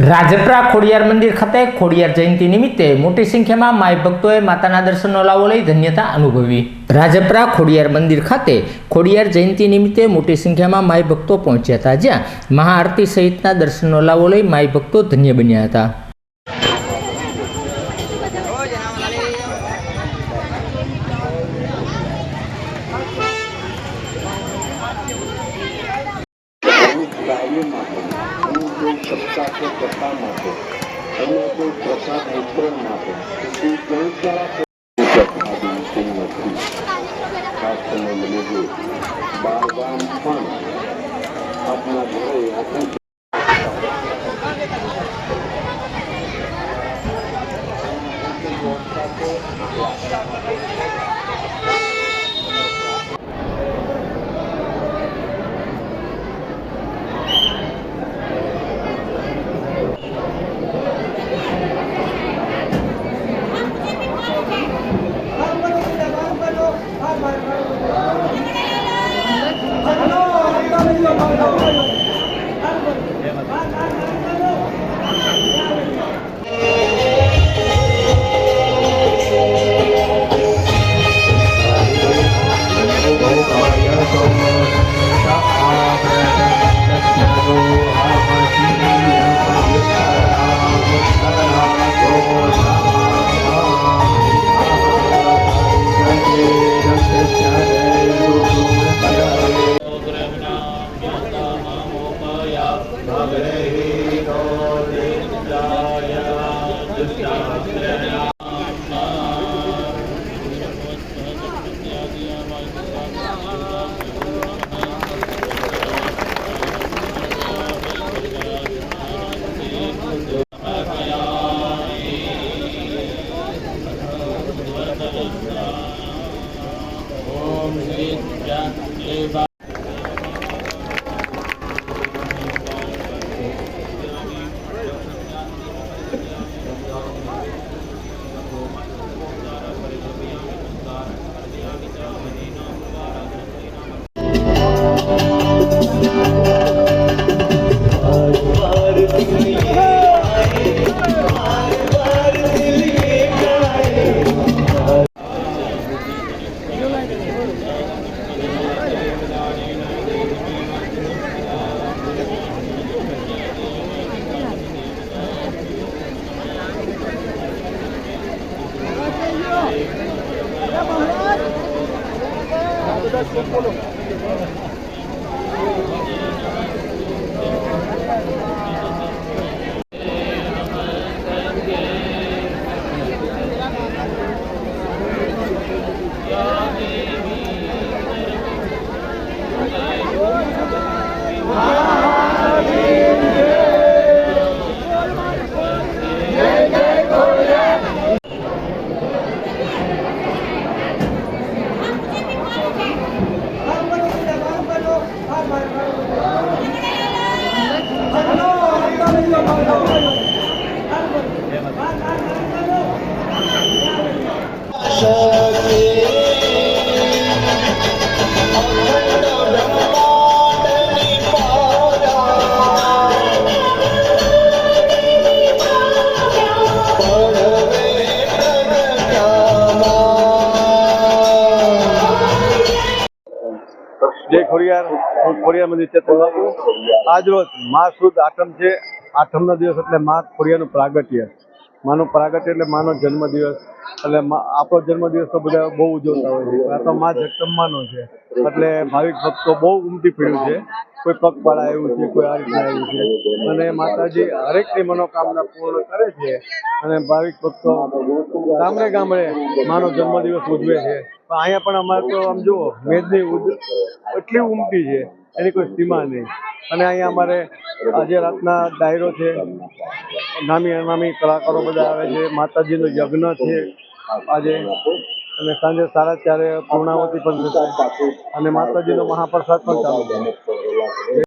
રાજપરા ખોડિયાર મંદિર ખાતે ખોડિયાર જયંતિ નિમિત્તે મોટી સંખ્યામાં માઈ ભક્તોએ માતાના દર્શનનો લાવો લઈ ધન્યતા અનુભવી। રાજપરા ખોડિયાર મંદિર ખાતે ખોડિયાર જયંતિ નિમિત્તે મોટી સંખ્યામાં માઈ ભક્તો પહોંચ્યા હતા, જ્યાં મહાઆરતી સહિતના દર્શનનો લાવો લઈ માઈ ભક્તો ધન્ય બન્યા હતા। સત્તા કે સત્તા માટે અને કોઈ પ્રસાદ વિતરણ માટે ખાસ કરીને મને જે બારગામ પણ આપના ઘરે जय खोड़ियार खोड़ियार मंदिर चेतन बापू। आज रोज माँ सुद आठम है। आठम दिवस एट माँ खोड़ियार प्रागट्य। माँ प्रागट्य एट माँ जन्म दिवस एट आपो जन्म दिवस तो बधा बहु उजवता हो तो माँ जगदम्बा है एट भाविक भक्तों बहु उमटी पड़ू है। कोई पगपाळा आव्युं छे, कोई आ रीतना आव्युं छे अने माताजी हरेकनी मनोकामना पूर्ण करे छे अने भाविक भक्तों गामडे गामडे मानो जन्मदिवस उजवे छे। पण अहींया पण अमारे तो आम जुओ मेदनी એટલી ઉમટી છે એની કોઈ સીમા નહીં। અને અહીંયા અમારે આજે રાતના ડાયરો છે, નામી અનામી કલાકારો બધા આવે છે, માતાજીનો યજ્ઞ છે આજે અને સાંજે 4:30 પૂર્ણાવતી પણ થશે અને માતાજીનો મહાપ્રસાદ પણ ચાલુ છે।